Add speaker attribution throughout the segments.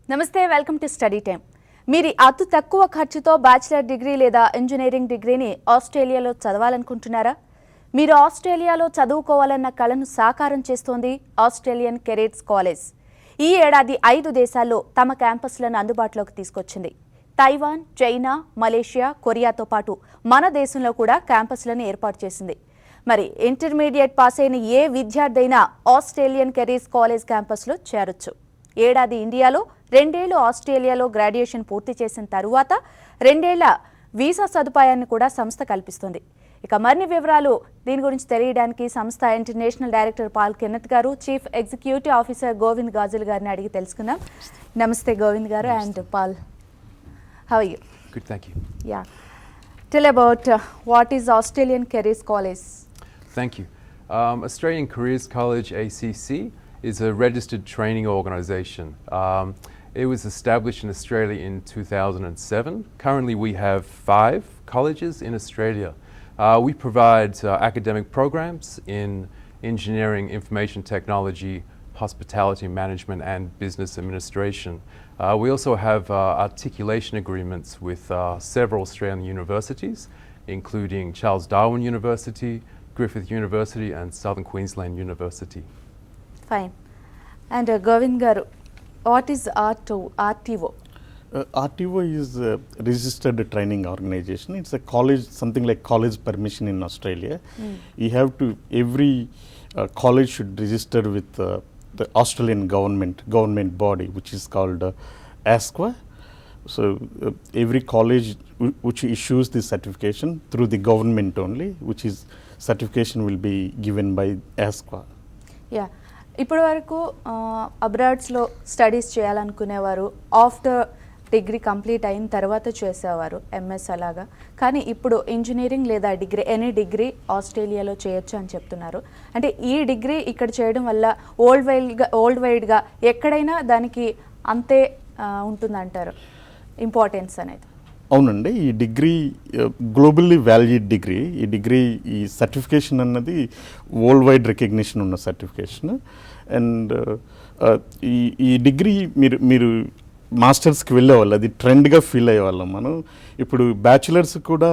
Speaker 1: నమస్తే, welcome to study time. మీరు అతి తక్కువ ఖర్చుతో బ్యాచిలర్ డిగ్రీ లేదా ఇంజనీరింగ్ డిగ్రీని ఆస్ట్రేలియాలో చదవాలనుకుంటున్నారా? మీరు ఆస్ట్రేలియాలో చదువుకోవాలన్న కలను సాకారం చేస్తోంది ఆస్ట్రేలియన్ కెరీర్స్ కాలేజ్. ఈ ఏడాది 5 దేశాల్లో తమ క్యాంపస్లను అందుబాటులోకి తీసుకొచ్చింది. తైవాన్, చైనా, మలేషియా, కొరియాతో పాటు మన దేశంలో కూడా క్యాంపస్లను ఏర్పాటు చేసింది. మరి ఇంటర్మీడియట్ పాస్ అయిన ఏ విద్యార్థి అయినా ఆస్ట్రేలియన్ కెరీర్స్ కాలేజ్ క్యాంపస్లో చేరొచ్చు. ఏడాది ఇండియాలో, 2 ఏళ్లు ఆస్ట్రేలియాలో గ్రాడ్యుయేషన్ పూర్తి చేసిన తరువాత 2 ఏళ్ల వీసా సదుపాయాన్ని కూడా సంస్థ కల్పిస్తుంది. ఇక మరిన్ని వివరాలు దీని గురించి తెలియడానికి సంస్థ ఇంటర్నేషనల్ డైరెక్టర్ పాల్ కెన్నెత్ గారు, chief executive officer Govind Gajul గారిని అడిగి తెలుసుకుందాం. నమస్తే గోవింద్ గారు and Paul. How are you?
Speaker 2: Good, thank you.
Speaker 1: Yeah. Tell about what is Australian Careers College?
Speaker 2: Thank you. Australian Careers College, ACC, is a registered training organisation. It was established in Australia in 2007. Currently we have 5 colleges in Australia. We provide academic programs in engineering, information technology, hospitality management and business administration. We also have articulation agreements with several Australian universities, including Charles Darwin University, Griffith University and Southern Queensland University.
Speaker 1: Fine. And Govind garu, what is RTO?
Speaker 3: RTO is a registered training organization. It's a college, something like college permission in Australia. You have to, every college should register with the Australian government body, which is called ASQA. So every college which issues this certification through the government only, which is certification will be given by ASQA.
Speaker 1: Yeah. ఇప్పటి వరకు అబ్రాడ్స్లో studies చేయాలనుకునేవారు after degree complete అయిన తర్వాత చేసేవారు, MS అలాగా. కానీ ఇప్పుడు engineering లేదా degree, any degree ఆస్ట్రేలియాలో చేయొచ్చు అని చెప్తున్నారు. అంటే ఈ డిగ్రీ ఇక్కడ చేయడం వల్ల వరల్డ్ వైడ్గా ఎక్కడైనా దానికి అంతే ఉంటుందంటారు ఇంపార్టెన్స్ అనేది?
Speaker 3: అవునండి, ఈ డిగ్రీ గ్లోబల్లీ వాల్యూడ్ డిగ్రీ. ఈ డిగ్రీ, ఈ సర్టిఫికేషన్ అన్నది వరల్డ్ వైడ్ రికగ్నిషన్ ఉన్న సర్టిఫికేషన్. అండ్ ఈ డిగ్రీ మీరు మాస్టర్స్కి వెళ్ళేవాళ్ళు, అది ట్రెండ్గా ఫీల్ అయ్యేవాళ్ళం మనం. ఇప్పుడు బ్యాచులర్స్ కూడా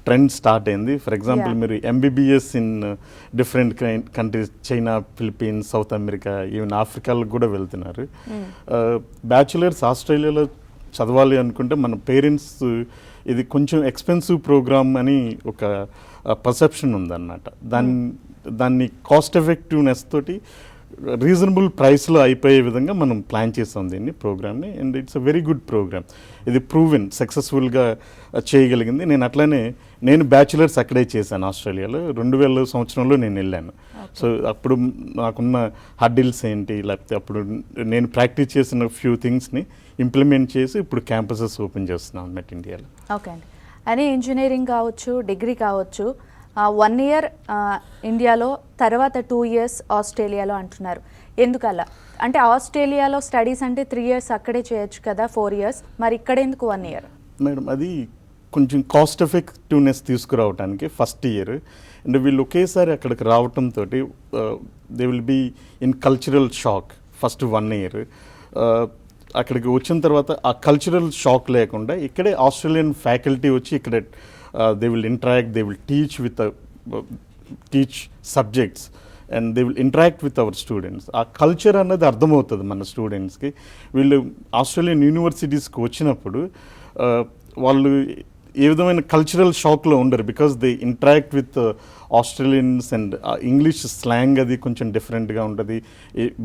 Speaker 3: ట్రెండ్ స్టార్ట్ అయింది. ఫర్ ఎగ్జాంపుల్, మీరు MBBS in different countries, China, Philippines, South America, even ఆఫ్రికాలకు కూడా వెళ్తున్నారు. బ్యాచులర్స్ ఆస్ట్రేలియాలో చదవాలి అనుకుంటే మన పేరెంట్స్ ఇది కొంచెం ఎక్స్పెన్సివ్ ప్రోగ్రామ్ అని ఒక పర్సెప్షన్ ఉందన్నమాట. దాన్ని కాస్ట్ ఎఫెక్టివ్నెస్ తోటి రీజనబుల్ ప్రైస్లో అయిపోయే విధంగా మనం ప్లాన్ చేస్తాం దీన్ని, ప్రోగ్రామ్ని. And it's a very good program. ఇది ప్రూవెన్ సక్సెస్ఫుల్గా చేయగలిగింది. నేను బ్యాచులర్స్ అక్కడే చేశాను ఆస్ట్రేలియాలో. 2000 సంవత్సరంలో నేను వెళ్ళాను. సో అప్పుడు నాకున్న హర్డిల్స్ ఏంటి, లేకపోతే అప్పుడు నేను ప్రాక్టీస్ చేసిన ఫ్యూ థింగ్స్ని ఇంప్లిమెంట్ చేసి ఇప్పుడు క్యాంపసెస్ ఓపెన్ చేస్తున్నాం అన్నమాట ఇండియాలో.
Speaker 1: ఓకే అండి. అని ఇంజనీరింగ్ కావచ్చు, డిగ్రీ కావచ్చు, 1 ఇయర్ ఇండియాలో, తర్వాత 2 ఇయర్స్ ఆస్ట్రేలియాలో అంటున్నారు. ఎందుకలా? అంటే ఆస్ట్రేలియాలో స్టడీస్ అంటే 3 ఇయర్స్ అక్కడే చేయొచ్చు కదా, 4 ఇయర్స్, మరి ఇక్కడ ఎందుకు 1 ఇయర్?
Speaker 3: మేడం, అది కొంచెం కాస్ట్ ఎఫెక్టివ్నెస్ తీసుకురావడానికి ఫస్ట్ ఇయర్. అండ్ వీళ్ళు ఒకేసారి అక్కడికి రావటంతో they will be in cultural shock first 1 year. అక్కడికి వచ్చిన తర్వాత ఆ కల్చరల్ షాక్ లేకుండా ఇక్కడే ఆస్ట్రేలియన్ ఫ్యాకల్టీ వచ్చి ఇక్కడ they will interact, they will teach subjects and they will interact with our students. ఆ కల్చర్ అన్నది అర్థమవుతుంది మన స్టూడెంట్స్కి. వీళ్ళు ఆస్ట్రేలియన్ యూనివర్సిటీస్కి వచ్చినప్పుడు వాళ్ళు ఏ విధమైన కల్చరల్ షాక్లో ఉండరు, because they interact with Australians. And English slang అది కొంచెం డిఫరెంట్గా ఉంటుంది,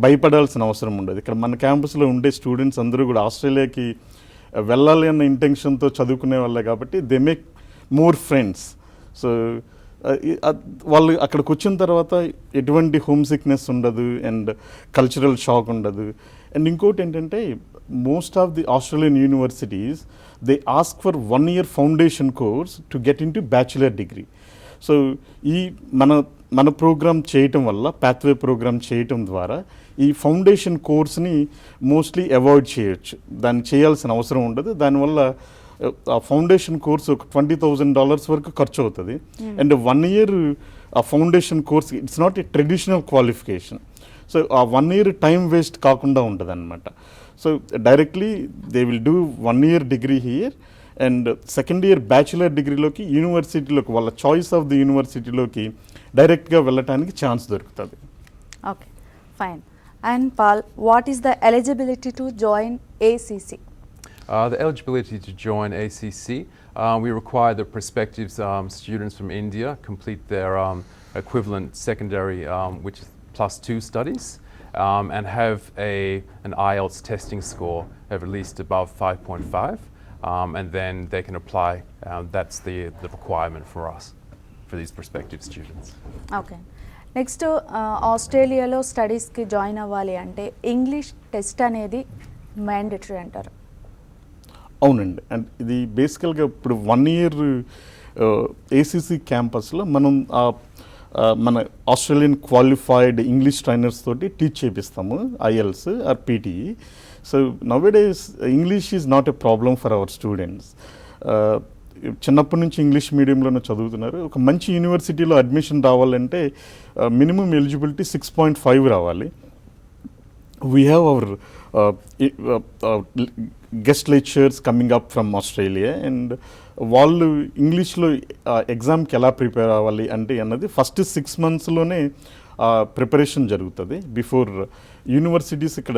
Speaker 3: భయపడాల్సిన అవసరం ఉండదు. ఇక్కడ మన క్యాంపస్లో ఉండే స్టూడెంట్స్ అందరూ కూడా ఆస్ట్రేలియాకి వెళ్ళాలి అన్న ఇంటెన్షన్తో చదువుకునే వాళ్ళే కాబట్టి they make more friends. So వాళ్ళు అక్కడికి వచ్చిన తర్వాత ఎటువంటి హోమ్ సిక్నెస్ ఉండదు అండ్ కల్చరల్ షాక్ ఉండదు. అండ్ ఇంకోటి ఏంటంటే, most of the Australian universities, they ask for 1 year foundation course to get into bachelor degree. So ఈ మన ప్రోగ్రామ్ చేయటం వల్ల, పాత్వే ప్రోగ్రామ్ చేయటం ద్వారా ఈ ఫౌండేషన్ కోర్స్ని మోస్ట్లీ అవాయిడ్ చేయొచ్చు. దాన్ని చేయాల్సిన అవసరం ఉండదు. దానివల్ల ఆ ఫౌండేషన్ కోర్స్ ఒక $20,000 వరకు ఖర్చు అవుతుంది. అండ్ 1 year ఆ foundation course it's not a traditional qualification. So ఆ 1 year టైం వేస్ట్ కాకుండా ఉంటుంది అనమాట. So directly they will do 1 year degree here and second year bachelor డిగ్రీలోకి యూనివర్సిటీలోకి వాళ్ళ చాయిస్ ఆఫ్ ది యూనివర్సిటీలోకి డైరెక్ట్గా వెళ్ళటానికి ఛాన్స్ దొరుకుతుంది.
Speaker 1: Okay, fine. And Paul, what is the eligibility to join ACC?
Speaker 2: The eligibility to join ACC, we require that prospective students from India complete their equivalent secondary, which is +2 studies, and have an IELTS testing score of at least above 5.5, and then they can apply. That's the requirement for us, for these prospective students.
Speaker 1: Okay. Next, ఆస్ట్రేలియాలో స్టడీస్కి join అవ్వాలి అంటే English test అనేది mandatory అంటారు.
Speaker 3: అవునండి, and ఇది బేసికల్గా ఇప్పుడు 1 year ACC క్యాంపస్లో మనం మన ఆస్ట్రేలియన్ క్వాలిఫైడ్ ఇంగ్లీష్ ట్రైనర్స్ తోటి టీచ్ చేపిస్తాము, IELTS or PTE. So nowadays English is not a problem for our students. చిన్నప్పటి నుంచి ఇంగ్లీష్ మీడియంలోనే చదువుతున్నారు. ఒక మంచి యూనివర్సిటీలో అడ్మిషన్ రావాలంటే మినిమం ఎలిజిబిలిటీ 6.5 రావాలి. We have our guest lectures coming up from Australia and వాళ్ళు ఇంగ్లీష్లో ఎగ్జామ్కి ఎలా ప్రిపేర్ అవ్వాలి అంటే అన్నది ఫస్ట్ 6 monthsలోనే ప్రిపరేషన్ జరుగుతుంది. బిఫోర్ యూనివర్సిటీస్ ఇక్కడ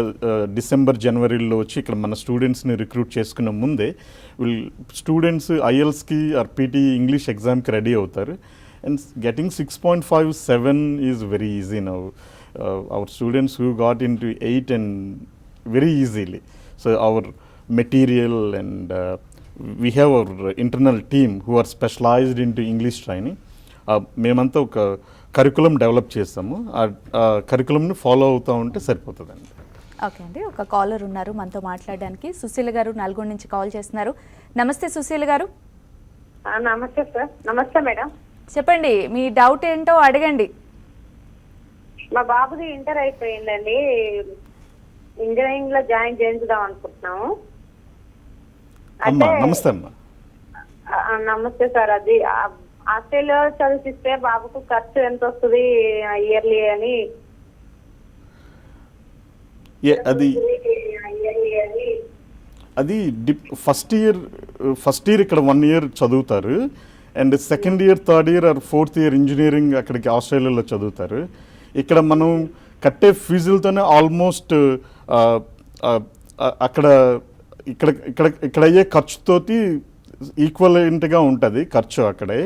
Speaker 3: డిసెంబర్ జనవరిలో వచ్చి ఇక్కడ మన స్టూడెంట్స్ని రిక్రూట్ చేసుకున్న ముందే స్టూడెంట్స్ IELTSకి ఆర్ PTE ఇంగ్లీష్ ఎగ్జామ్కి రెడీ అవుతారు. And getting 6.5, 7 is very easy now. Our students who got in to 8 and very easily. So our material and we have our internal team who are specialized into English training. మేమంతా ఒక curriculum develop చేస్తాము, ఆ కరికులంని follow అవుతూ ఉంటే సరిపోతుందండి.
Speaker 1: Okay అండి, ఒక caller ఉన్నారు మనతో మాట్లాడడానికి. సుశీల గారు నల్గొండ నుంచి కాల్ చేస్తున్నారు. నమస్తే సుశీల గారు.
Speaker 4: నమస్తే సార్. నమస్తే మేడం.
Speaker 1: చెప్పండి, మీ డౌట్ ఏంటో అడగండి.
Speaker 4: మా బాబుది ఇంటర్ అయిపోయిందండి, ఇంజనీరింగ్ లో జాయిన్ చేయించుదాం అనుకుంటున్నాము.
Speaker 3: నమస్తే అమ్మా.
Speaker 4: నమస్తే సార్. అది ఆస్ట్రేలియా చదివిస్తే బాబుకు ఖర్చు ఎంత వస్తుంది ఇయర్లీ అని?
Speaker 3: అది ఫస్ట్ ఇయర్ ఇక్కడ 1 year చదువుతారు and second year, third year or fourth year engineering అక్కడికి ఆస్ట్రేలియాలో చదువుతారు. ఇక్కడ మనం కట్టే ఫీజులతోనే ఆల్మోస్ట్ అక్కడ ఇక్కడ అయ్యే ఖర్చుతోటి ఈక్వలెంట్గా ఉంటుంది ఖర్చు అక్కడే.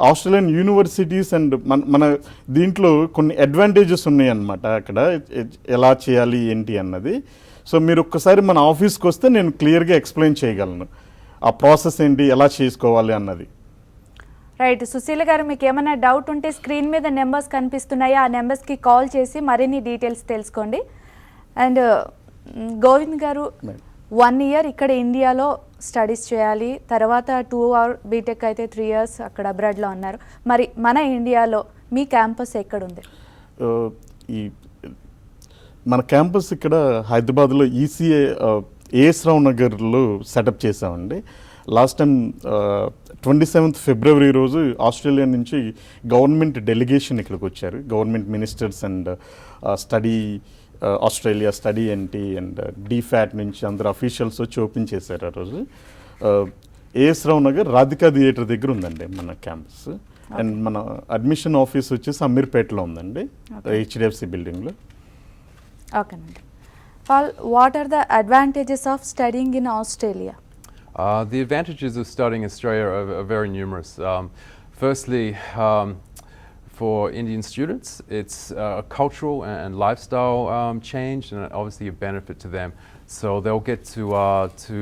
Speaker 3: ఆస్ట్రేలియన్ యూనివర్సిటీస్ అండ్ మన దీంట్లో కొన్ని అడ్వాంటేజెస్ ఉన్నాయన్నమాట అక్కడ ఎలా చేయాలి ఏంటి అన్నది. సో మీరు ఒక్కసారి మన ఆఫీస్కి వస్తే నేను క్లియర్గా ఎక్స్ప్లెయిన్ చేయగలను ఆ ప్రాసెస్ ఏంటి, ఎలా చేసుకోవాలి అన్నది.
Speaker 1: రైట్ సుశీల గారు, మీకు ఏమైనా డౌట్ ఉంటే స్క్రీన్ మీద నెంబర్స్ కనిపిస్తున్నాయి, ఆ నెంబర్స్కి కాల్ చేసి మరిన్ని డీటెయిల్స్ తెలుసుకోండి. అండ్ గోవింద్ గారు, 1 year ఇక్కడ ఇండియాలో స్టడీస్ చేయాలి, తర్వాత 2 hour బీటెక్ అయితే 3 years అక్కడ అబ్రాడ్లో ఉన్నారు. మరి మన ఇండియాలో మీ క్యాంపస్ ఎక్కడుంది?
Speaker 3: మన క్యాంపస్ ఇక్కడ హైదరాబాద్లో ECA AS రావు నగర్లో సెటప్ చేసామండి. లాస్ట్ టైం 27th February రోజు ఆస్ట్రేలియా నుంచి గవర్నమెంట్ డెలిగేషన్ ఇక్కడికి వచ్చారు. Government ministers and study Australia study ఏంటి అండ్ DFAT నుంచి అందరు అఫీషియల్స్ వచ్చి ఓపెన్ చేశారు ఆ రోజు. AS రావు నగర్ రాధికా థియేటర్ దగ్గర ఉందండి మన క్యాంపస్. అండ్ మన అడ్మిషన్ ఆఫీస్ వచ్చేసి అమీర్పేటలో ఉందండి, HDFC బిల్డింగ్లో.
Speaker 1: ఓకేనండి. Paul, what are the advantages of studying in Australia?
Speaker 2: The advantages of studying in Australia are very numerous. Firstly, for Indian students, it's a cultural and lifestyle change, and obviously a benefit to them. So they'll get to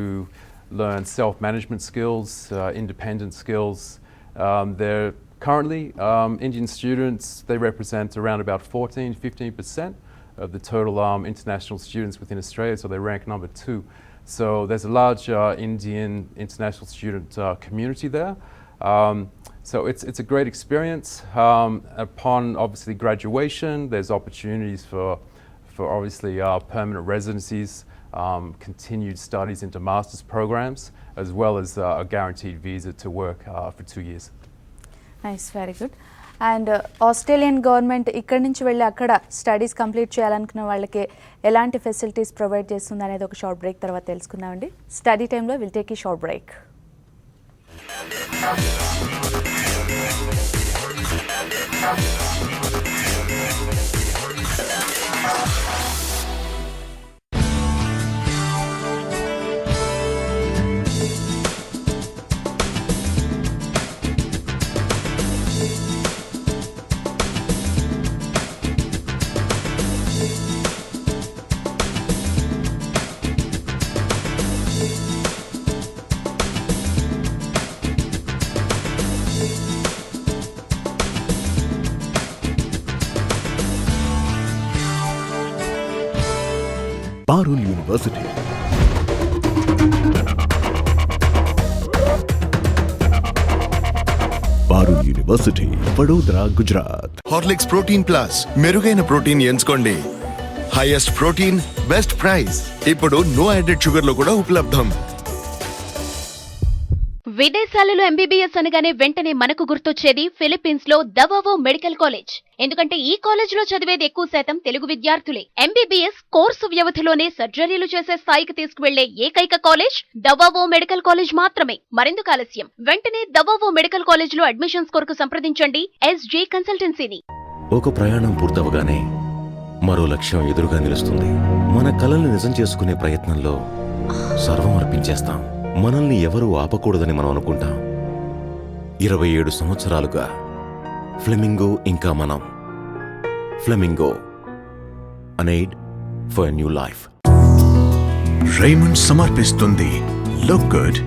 Speaker 2: learn self-management skills, independent skills. They're currently Indian students. They represent around about 14-15% of the total international students within Australia. So they rank number 2. So there's a large Indian international student community there. So it's a great experience. Upon obviously graduation, there's opportunities for obviously permanent residencies, continued studies into master's programs, as well as a guaranteed visa to work for 2 years.
Speaker 1: Nice, very good. And Australian government ఇక్కడి నుంచి వెళ్ళి అక్కడ studies complete చేయాలనుకున్న వాళ్ళకి ఎలాంటి facilities provide చేస్తుంది అనేది ఒక షార్ట్ బ్రేక్ తర్వాత తెలుసుకుందామండి. స్టడీ టైంలో విల్ టేక్ ఈ short break.
Speaker 5: Parul University. Parul University, Vadodara, Gujarat.
Speaker 6: Horlicks protein plus మెరుగైన ప్రోటీన్ ఎంచుకోండి. Highest protein, best price. ఇప్పుడు నో యాడెడ్ షుగర్ లో కూడా ఉపలబ్ధం.
Speaker 7: విదేశాలలో ఎంబీబీఎస్ అనగానే వెంటనే మనకు గుర్తొచ్చేది ఫిలిప్పీన్స్ లో దవావో మెడికల్ కాలేజ్. ఎందుకంటే ఈ కాలేజ్ లో చదివేది ఎక్కువ శాతం తెలుగు విద్యార్థులే. ఎంబీబీఎస్ కోర్సు వ్యవధిలోనే సర్జరీలు చేసే స్థాయికి తీసుకువెళ్లే ఏకైక కాలేజ్ దవావో మెడికల్ కాలేజ్ మాత్రమే. మరెందుకు ఆలస్యం, వెంటనే దవావో మెడికల్ కాలేజ్ లో అడ్మిషన్స్ కొరకు సంప్రదించండి SG కన్సల్టెన్సీని.
Speaker 5: ఒక ప్రయాణం పూర్తవగానే మరో లక్ష్యం ఎదురుగా నిలుస్తుంది. మన కలల్ని నిజం చేసుకునే ప్రయత్నంలో సర్వం అర్పించేస్తాం. మనల్ని ఎవరూ ఆపకూడదని మనం అనుకుంటాం. 27 సంవత్సరాలుగా ఫ్లెమింగో ఇంకా మనం. Flamingo, an aid for a new life.
Speaker 8: Raymond సమర్పిస్తుంది లుక్ గుడ్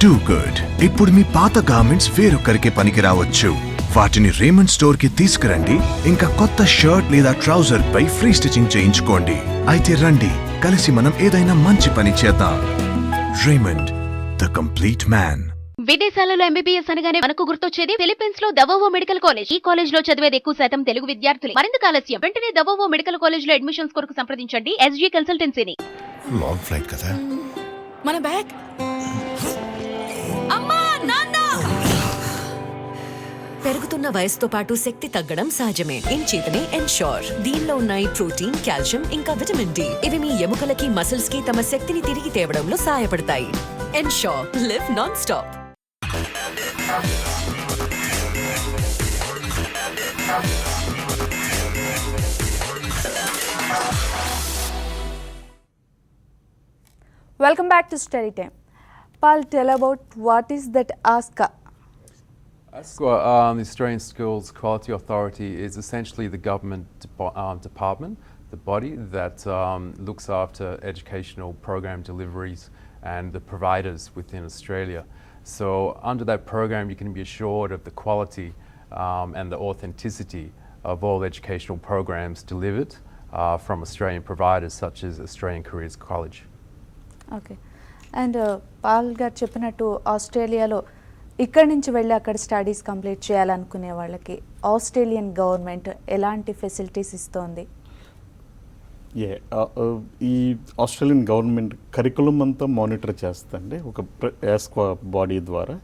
Speaker 8: డూ గుడ్. ఇప్పుడు మీ పాత గార్మెంట్స్ వేరొకరికి పనికి రావచ్చు. వాటిని రేమండ్ స్టోర్ కి తీసుకురండి. ఇంకా కొత్త షర్ట్ లేదా ట్రౌజర్ పై ఫ్రీ స్టిచింగ్ చేయించుకోండి. అయితే రండి, కలిసి మనం ఏదైనా మంచి పని చేద్దాం. Raymond, the complete man.
Speaker 7: విదేశాలలో ఎంబీబీఎస్ అనగానే మనకు గుర్తొచ్చేది ఫిలిప్పీన్స్ లో దవావో మెడికల్ కాలేజ్. ఈ కాలేజ్ లో చదివేది ఎక్కువ శాతం తెలుగు విద్యార్థులే. మరెందుకు ఆలస్యం, వెంటనే దవావో మెడికల్ కాలేజ్ లో అడ్మిషన్స్ కొరకు సంప్రదించండి SG కన్సల్టెన్సీని.
Speaker 8: లాంగ్ ఫ్లైట్ కదా.
Speaker 9: మన బ్యాగ్. అమ్మా, నాన్న. పెరుగుతున్న వయసుతో పాటు శక్తి తగ్గడం సహజమే. ఇంచేతనే ఎన్షోర్. దీనిలో ఉన్నాయి ప్రోటీన్, కాల్షియం ఇంకా విటమిన్ D. ఇవి మీ ఎముకలకి, మసిల్స్ కి తమ శక్తిని తిరిగి తేవడంలో సహాయపడతాయి. Ensure, live non stop.
Speaker 1: Welcome back to Study Time. Paul, tell about what is that ASCA?
Speaker 2: ASQA, the Australian Schools Quality Authority, is essentially the government department, the body that looks after educational program deliveries and the providers within Australia. So under that program you can be assured of the quality and the authenticity of all educational programs delivered from Australian providers such as Australian Careers College.
Speaker 1: Okay. And Paul గారు చెప్పినట్టు ఆస్ట్రేలియాలో ఇక్కడి నుంచి వెళ్ళి అక్కడ studies complete చేయాలనుకునే వాళ్ళకి Australian government ఎలాంటి ఫెసిలిటీస్ ఇస్తోంది?
Speaker 3: ఈ ఆస్ట్రేలియన్ గవర్నమెంట్ కరికులం అంతా మానిటర్ చేస్తుందండి ఒక యాస్క్వా బాడీ ద్వారా.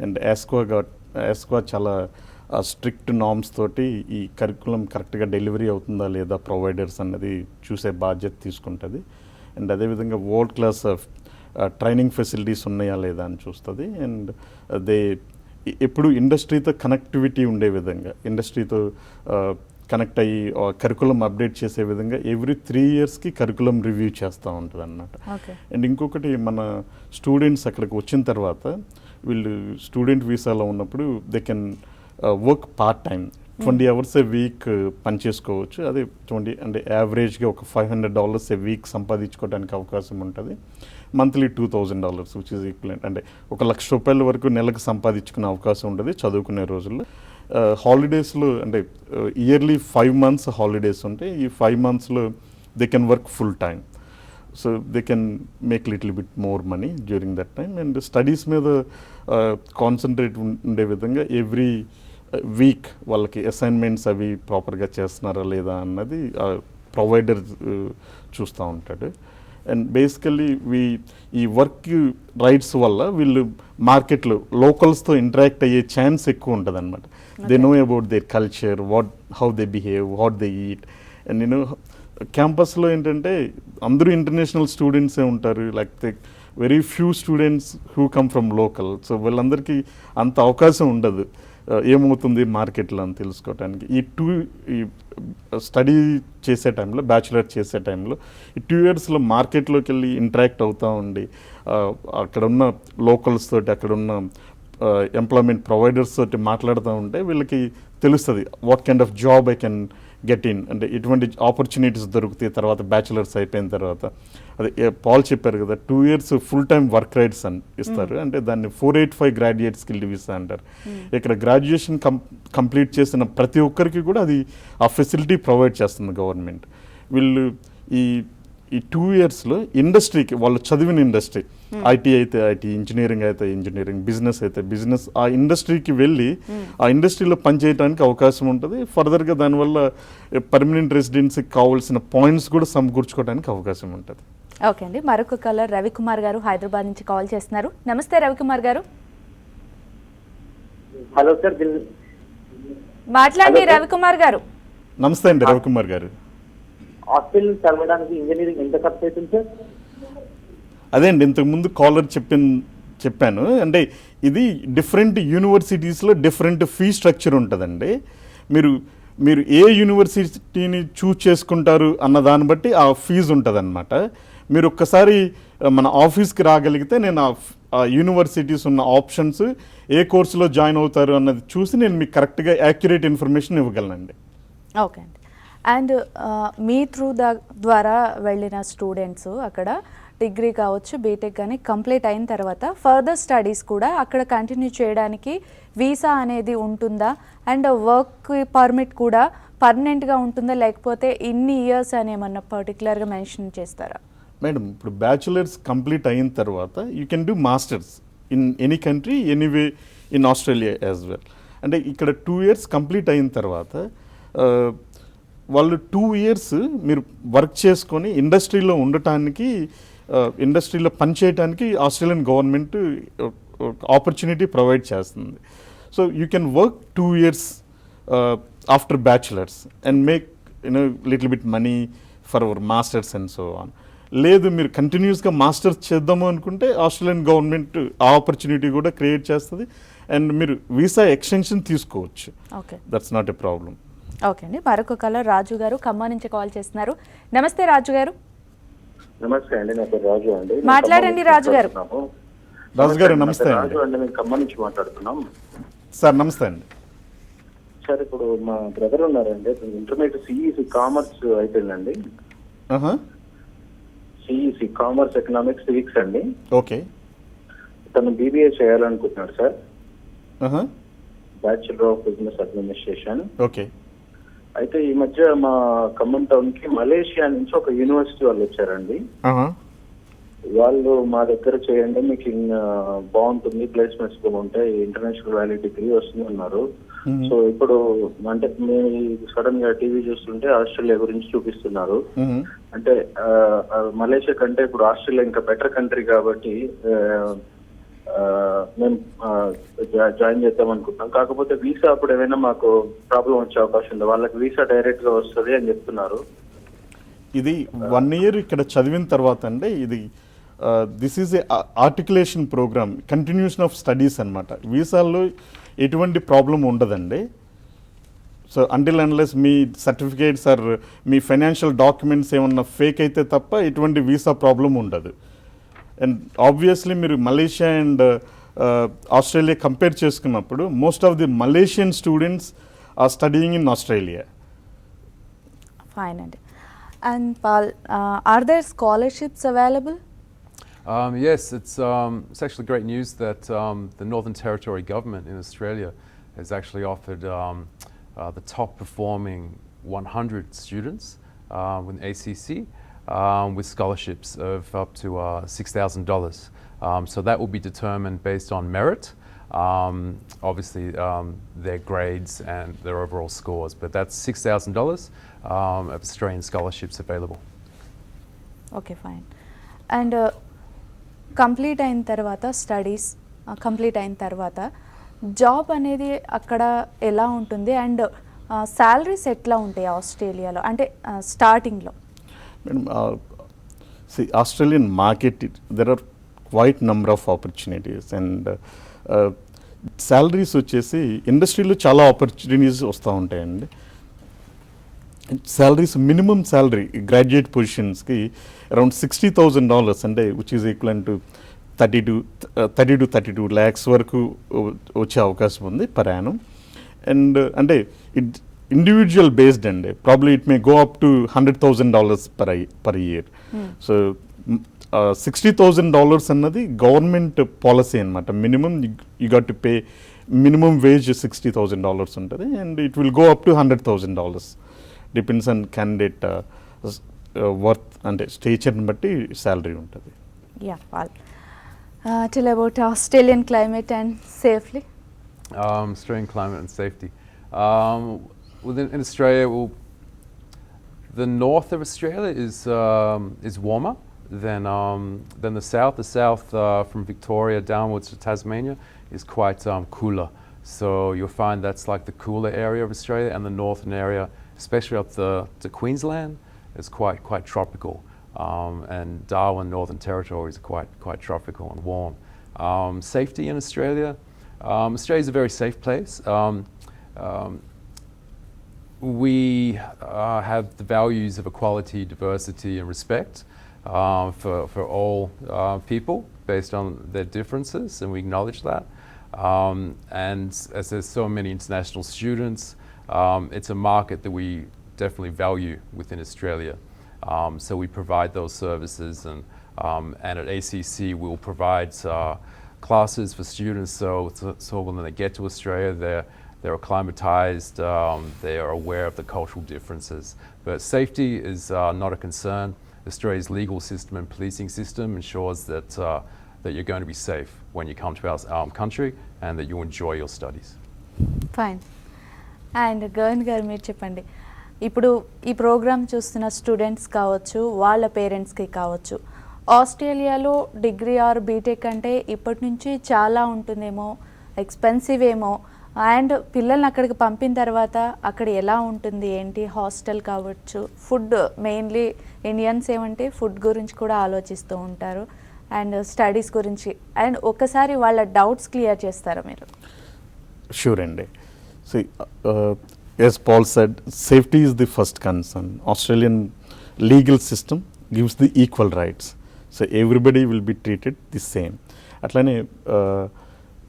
Speaker 3: అండ్ యాస్క్వా చాలా స్ట్రిక్ట్ నార్మ్స్ తోటి ఈ కరికులం కరెక్ట్గా డెలివరీ అవుతుందా లేదా ప్రొవైడర్స్ అన్నది చూసే బాధ్యత తీసుకుంటుంది. అండ్ అదేవిధంగా వరల్డ్ క్లాస్ ట్రైనింగ్ ఫెసిలిటీస్ ఉన్నాయా లేదా అని చూస్తుంది. అండ్ ఎప్పుడు ఇండస్ట్రీతో కనెక్టివిటీ ఉండే విధంగా, ఇండస్ట్రీతో కనెక్ట్ అయ్యి కరికులం అప్డేట్ చేసే విధంగా ఎవ్రీ 3 yearsకి కరికులం రివ్యూ చేస్తూ ఉంటుంది అన్నమాట. అండ్ ఇంకొకటి, మన స్టూడెంట్స్ అక్కడికి వచ్చిన తర్వాత వీళ్ళు స్టూడెంట్ వీసాలో ఉన్నప్పుడు they can work part time 20 hours a week పనిచేసుకోవచ్చు. అదే 20 అంటే యావరేజ్గా ఒక $500 a week సంపాదించుకోవడానికి అవకాశం ఉంటుంది. మంత్లీ $2,000 విచ్ ఈజ్ ఈక్వలెంట్, అంటే ₹1,00,000 వరకు నెలకు సంపాదించుకునే అవకాశం ఉంటుంది చదువుకునే రోజుల్లో. హాలిడేస్లో అంటే ఇయర్లీ 5 months హాలిడేస్ ఉంటాయి. ఈ 5 monthsలో they can work full time. So they can make little bit more money during that time. And studies మీద కాన్సన్ట్రేట్ ఉండే విధంగా ఎవ్రీ వీక్ వాళ్ళకి అసైన్మెంట్స్ అవి ప్రాపర్గా చేస్తున్నారా లేదా అన్నది ప్రొవైడర్ చూస్తూ ఉంటాడు. అండ్ బేసికల్లీ ఈ వర్క్ రైట్స్ వల్ల వీళ్ళు మార్కెట్లో లోకల్స్తో ఇంటరాక్ట్ అయ్యే ఛాన్స్ ఎక్కువ ఉంటుంది అనమాట. They know about their culture, how they behave, what they eat. And నేను క్యాంపస్లో ఏంటంటే అందరూ ఇంటర్నేషనల్ స్టూడెంట్సే ఉంటారు, లేకపోతే very few students who come from local. So వీళ్ళందరికీ అంత అవకాశం ఉండదు ఏమవుతుంది మార్కెట్లో అని తెలుసుకోవటానికి. ఈ స్టడీ చేసే టైంలో, బ్యాచులర్ చేసే టైంలో ఈ 2 yearsలో మార్కెట్లోకి వెళ్ళి ఇంటరాక్ట్ అవుతూ ఉండి అక్కడ ఉన్న లోకల్స్ తోటి, అక్కడ ఉన్న ఎంప్లాయ్మెంట్ ప్రొవైడర్స్ తోటి మాట్లాడుతూ ఉంటే వీళ్ళకి తెలుస్తుంది what kind of job I can get in, అంటే ఎటువంటి ఆపర్చునిటీస్ దొరుకుతాయి తర్వాత బ్యాచులర్స్ అయిపోయిన తర్వాత. అదే పాల్ చెప్పారు కదా, 2 years full time work rights అని ఇస్తారు, అంటే దాన్ని 485 గ్రాడ్యుయేట్ స్కిల్ వీసా అంటారు. ఇక్కడ గ్రాడ్యుయేషన్ కంప్లీట్ చేసిన ప్రతి ఒక్కరికి కూడా అది ఆ ఫెసిలిటీ ప్రొవైడ్ చేస్తుంది గవర్నమెంట్. వీళ్ళు ఈ 2 yearsలో ఇండస్ట్రీకి, వాళ్ళు చదివిన ఇండస్ట్రీ, ఐటీ అయితే ఐటీ, ఇంజనీరింగ్ అయితే ఇంజనీరింగ్, బిజినెస్ అయితే బిజినెస్, ఆ ఇండస్ట్రీకి వెళ్ళి ఆ ఇండస్ట్రీలో పనిచేయడానికి అవకాశం ఉంటుంది. ఫర్దర్గా దానివల్ల పర్మనెంట్ రెసిడెన్సీకి కావాల్సిన పాయింట్స్ కూడా సమకూర్చుకోవడానికి అవకాశం ఉంటుంది.
Speaker 1: ఓకే అండి, మరొక కలర్ రవికుమార్ గారు హైదరాబాద్ నుంచి కాల్ చేస్తున్నారు. నమస్తే రవికుమార్ గారు.
Speaker 10: హలో సార్,
Speaker 1: మాట్లాడండి రవికుమార్ గారు.
Speaker 3: నమస్తే అండి రవికుమార్ గారు.
Speaker 10: ఆస్ట్రేలియా చదవడానికి ఇంజనీరింగ్ ఎంత ఖర్చు అవుతుంది సార్?
Speaker 3: అదే అండి, ఇంతకుముందు కాలర్ చెప్పాను, అంటే ఇది డిఫరెంట్ యూనివర్సిటీస్లో డిఫరెంట్ ఫీ స్ట్రక్చర్ ఉంటుందండి. మీరు ఏ యూనివర్సిటీని చూస్ చేసుకుంటారు అన్న దాన్ని బట్టి ఆ ఫీజు ఉంటుంది అనమాట. మీరు ఒక్కసారి మన ఆఫీస్కి రాగలిగితే నేను ఆ యూనివర్సిటీస్ ఉన్న ఆప్షన్స్, ఏ కోర్సులో జాయిన్ అవుతారు అన్నది చూసి నేను మీకు కరెక్ట్గా యాక్యురేట్ ఇన్ఫర్మేషన్ ఇవ్వగలనండి.
Speaker 1: ఓకే అండి. అండ్ మీ ద్వారా వెళ్ళిన స్టూడెంట్స్ అక్కడ డిగ్రీ కావచ్చు, బీటెక్ కానీ కంప్లీట్ అయిన తర్వాత ఫర్దర్ స్టడీస్ కూడా అక్కడ కంటిన్యూ చేయడానికి వీసా అనేది ఉంటుందా? అండ్ వర్క్ పర్మిట్ కూడా పర్మనెంట్గా ఉంటుందా, లేకపోతే ఇన్ని ఇయర్స్ అని ఏమన్నా పర్టికులర్గా మెన్షన్ చేస్తారా?
Speaker 3: మేడం, ఇప్పుడు బ్యాచులర్స్ కంప్లీట్ అయిన తర్వాత you can do masters in any country, anyway in Australia as well. అంటే ఇక్కడ 2 years కంప్లీట్ అయిన తర్వాత వాళ్ళు 2 years మీరు వర్క్ చేసుకొని ఇండస్ట్రీలో ఉండటానికి, ఇండస్ట్రీలో పనిచేయడానికి ఆస్ట్రేలియన్ గవర్నమెంట్ ఆపర్చునిటీ ప్రొవైడ్ చేస్తుంది. So you can work 2 years after bachelors and make little bit money for hour masters and so on. లేదు మీరు కంటిన్యూస్గా మాస్టర్స్ చేద్దాము అనుకుంటే ఆస్ట్రేలియన్ గవర్నమెంట్ ఆ ఆపర్చునిటీ కూడా క్రియేట్ చేస్తుంది అండ్ మీరు వీసా ఎక్స్టెన్షన్ తీసుకోవచ్చు.
Speaker 1: Okay,
Speaker 3: that's not a problem.
Speaker 1: Okay అండి, మరొక కలర్ రాజు గారు ఖమ్మం నుంచి కాల్ చేస్తున్నారు. నమస్తే రాజు గారు.
Speaker 10: నమస్తే అండి, నా పేరు రాజు అండి.
Speaker 1: మాట్లాడండి రాజు గారు.
Speaker 3: రాజు గారు నమస్తే
Speaker 10: రాజు అండి, మేము ఖమ్మం నుంచి మాట్లాడుతున్నాం
Speaker 3: సార్. నమస్తే అండి
Speaker 10: సార్. ఇప్పుడు మా బ్రదర్ ఉన్నారండి, ఇంటర్మీడియట్ సిఈసి కామర్స్ అయిపోయిందండి. సిఈసి కామర్స్, ఎకనామిక్స్, సివిక్స్ అండి.
Speaker 3: ఓకే.
Speaker 10: తను బీబీఏ చేయాలనుకుంటున్నాడు sir, bachelor of business administration.
Speaker 3: Okay.
Speaker 10: అయితే ఈ మధ్య మా ఖమ్మం టౌన్ కి మలేషియా నుంచి ఒక యూనివర్సిటీ వాళ్ళు వచ్చారండి. వాళ్ళు మా దగ్గర చేయండి, మీకు బాగుంటుంది, ప్లేస్మెంట్స్ బాగుంటాయి, ఇంటర్నేషనల్ వాల్యూ డిగ్రీ వస్తుంది అన్నారు. సో ఇప్పుడు అంటే మేము సడన్ గా టీవీ చూస్తుంటే ఆస్ట్రేలియా గురించి చూపిస్తున్నారు. అంటే మలేషియా కంటే ఇప్పుడు ఆస్ట్రేలియా ఇంకా బెటర్ కంట్రీ కాబట్టి మేము జాయిన్ చేద్దాం అనుకుంటున్నాం. కాకపోతే వీసా అప్పుడు ఏమైనా మాకు ప్రాబ్లం వచ్చే అవకాశం ఉంది, వాళ్ళకి వీసా డైరెక్ట్ గా వస్తుంది అని చెప్తున్నారు.
Speaker 3: ఇది 1 year ఇక్కడ చదివిన తర్వాత అంటే ఇది this is a articulation program, continuation of studies అనమాట. వీసాల్లో ఎటువంటి ప్రాబ్లం ఉండదండి. సో అంటిల్ అన్లెస్ మీ సర్టిఫికేట్స్ ఆర్ మీ ఫైనాన్షియల్ డాక్యుమెంట్స్ ఏమన్నా ఫేక్ అయితే తప్ప ఎటువంటి వీసా ప్రాబ్లం ఉండదు. అండ్ ఆబ్వియస్లీ మీరు మలేషియా అండ్ ఆస్ట్రేలియా కంపేర్ చేసుకున్నప్పుడు most of the Malaysian students are studying in Australia.
Speaker 1: Fine అండి. And Paul, are there scholarships available?
Speaker 2: Yes, it's actually great news that the Northern Territory government in Australia has actually offered the top performing 100 students with ACC with scholarships of up to $6,000. So that will be determined based on merit, obviously their grades and their overall scores, but that's $6,000 of Australian scholarships available.
Speaker 1: Okay, fine. And complete అయిన తర్వాత studies complete అయిన తర్వాత job అనేది అక్కడ ఎలా ఉంటుంది and salaries ఎట్లా ఉంటాయి ఆస్ట్రేలియాలో అంటే స్టార్టింగ్లో?
Speaker 3: Madam, Australian market there are quite number of opportunities and salaries వచ్చేసి ఇండస్ట్రీలో చాలా ఆపర్చునిటీస్ వస్తూ ఉంటాయండి. శాలరీస్ మినిమం శాలరీ గ్రాడ్యుయేట్ పొజిషన్స్కి అరౌండ్ $60,000 అంటే which is equal to 30 to 32 lakhs వరకు వచ్చే అవకాశం ఉంది పర్ యానం. అండ్ అంటే ఇట్ ఇండివిజువల్ బేస్డ్ అండి, probably it may go up to $100,000 per year. So $60,000 అన్నది గవర్నమెంట్ పాలసీ అనమాట. Minimum you got to pay minimum wage $60,000 ఉంటుంది and it will go up to $100,000 depends on candidate worth అంటే స్టేచర్ని బట్టి salary ఉంటుంది.
Speaker 1: Yeah tell about Australian climate and safely.
Speaker 2: Australian climate and safety. In Australia, the north of Australia is warmer than the south. The south from Victoria downwards to Tasmania is quite cooler. So you'll find that's like the cooler area of Australia, and the northern area, especially up to Queensland, is quite tropical. And Darwin, Northern Territory is quite tropical and warm. Safety in Australia. Australia is a very safe place. We have the values of equality, diversity and respect for all people based on their differences, and we acknowledge that. And as there's so many international students, it's a market that we definitely value within Australia. So we provide those services, and at ACC we'll provide classes for students so when they get to Australia they're acclimatized, they are aware of the cultural differences. But safety is not a concern. Australia's legal system and policing system ensures that you're going to be safe when you come to our country and that you enjoy your studies.
Speaker 1: Fine. And Govindh garu meer cheppandi, ఇప్పుడు ఈ programme చూస్తున్న students కావచ్చు, వాళ్ళ పేరెంట్స్కి కావచ్చు, ఆస్ట్రేలియాలో degree or BTech అంటే ఇప్పటి నుంచి చాలా ఉంటుందేమో, ఎక్స్పెన్సివ్ ఏమో, అండ్ పిల్లల్ని అక్కడికి పంపిన తర్వాత అక్కడ ఎలా ఉంటుంది ఏంటి, హాస్టల్ కావచ్చు, ఫుడ్, మెయిన్లీ ఇండియన్స్ ఏమంటే ఫుడ్ గురించి కూడా ఆలోచిస్తూ ఉంటారు అండ్ స్టడీస్ గురించి, అండ్ ఒకసారి వాళ్ళ డౌట్స్ క్లియర్ చేస్తారా మీరు?
Speaker 3: షూర్ అండి. So as Paul said, safety is the first concern. Australian legal system gives the equal rights. So everybody will be treated the same. అట్లానే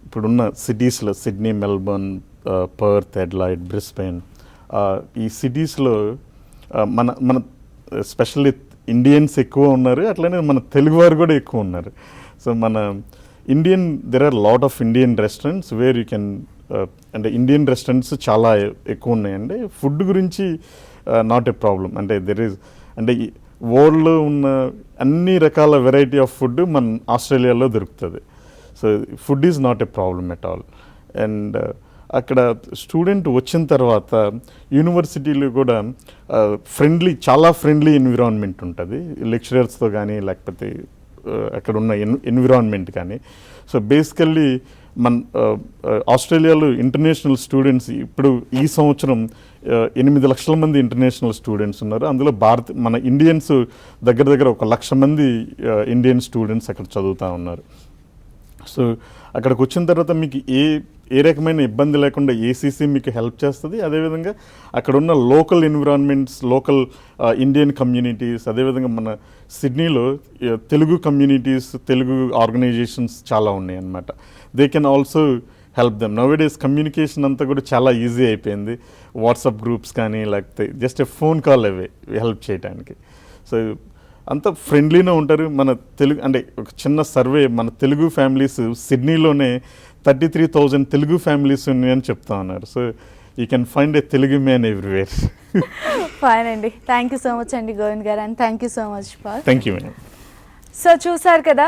Speaker 3: ఇప్పుడున్న సిటీస్లో Sydney, Melbourne, Perth, Adelaide, Brisbane, ఈ సిటీస్లో మన especially Indians ఎక్కువ ఉన్నారు, అట్లనే మన తెలుగు వారు కూడా ఎక్కువ ఉన్నారు. సో మన there are lot of Indian restaurants where you can అంటే ఇండియన్ రెస్టారెంట్స్ చాలా ఎక్కువ ఉన్నాయండి. ఫుడ్ గురించి నాట్ ఏ ప్రాబ్లం. అంటే అంటే వరల్డ్లో ఉన్న అన్ని రకాల వెరైటీ ఆఫ్ ఫుడ్ మన ఆస్ట్రేలియాలో దొరుకుతుంది. So food is not a problem at all. And అక్కడ స్టూడెంట్ వచ్చిన తర్వాత యూనివర్సిటీలో కూడా చాలా ఫ్రెండ్లీ ఎన్విరాన్మెంట్ ఉంటుంది, లెక్చరర్స్తో కానీ లేకపోతే అక్కడ ఉన్న ఎన్విరాన్మెంట్ కానీ. సో బేసికల్లీ మన ఆస్ట్రేలియాలో ఇంటర్నేషనల్ స్టూడెంట్స్ ఇప్పుడు ఈ సంవత్సరం 8 లక్షల మంది ఇంటర్నేషనల్ స్టూడెంట్స్ ఉన్నారు. అందులో మన ఇండియన్స్ దగ్గర 1,00,000 మంది ఇండియన్ స్టూడెంట్స్ అక్కడ చదువుతూ ఉన్నారు. సో అక్కడికి వచ్చిన తర్వాత మీకు ఏ రకమైన ఇబ్బంది లేకుండా ఏసీసీ మీకు హెల్ప్ చేస్తుంది. అదేవిధంగా అక్కడ ఉన్న local environments, local Indian communities, అదేవిధంగా మన సిడ్నీలో తెలుగు కమ్యూనిటీస్, తెలుగు ఆర్గనైజేషన్స్ చాలా ఉన్నాయి అన్నమాట. They can also help them. Nowadays communication అంతా కూడా చాలా ఈజీ అయిపోయింది. వాట్సాప్ గ్రూప్స్ కానీ లేకపోతే just a phone call away help చేయడానికి. సో అంత ఫ్రెండ్లీగా ఉంటారు. మన తెలుగు అంటే ఒక చిన్న సర్వే, మన తెలుగు ఫ్యామిలీస్ సిడ్నీలోనే 33,000 తెలుగు ఫ్యామిలీస్ ఉన్నాయని చెప్తా ఉన్నారు. So you can find a Telugu man everywhere.
Speaker 1: Fine అండి, థ్యాంక్ యూ సో మచ్ అండి గోవింద్ గారు, and thank you so much for.
Speaker 3: Thank you madam.
Speaker 1: So చూసారు కదా,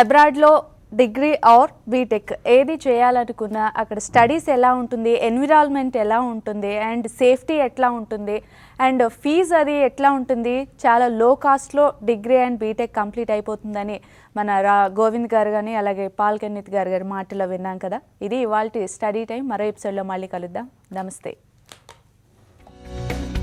Speaker 1: అబ్రాడ్లో డిగ్రీ ఆర్ బీటెక్ ఏది చేయాలనుకున్నా అక్కడ స్టడీస్ ఎలా ఉంటుంది, ఎన్విరాన్మెంట్ ఎలా ఉంటుంది, అండ్ సేఫ్టీ ఎట్లా ఉంటుంది, అండ్ ఫీజు అది ఎట్లా ఉంటుంది, చాలా లో కాస్ట్లో డిగ్రీ అండ్ బీటెక్ కంప్లీట్ అయిపోతుందని మన గోవింద్ గారు కానీ అలాగే పాల్ కన్నీత్ గారి మాటలో విన్నాం కదా. ఇది ఇవాల్టి స్టడీ టైం. మరో ఎపిసోడ్లో మళ్ళీ కలుద్దాం. నమస్తే.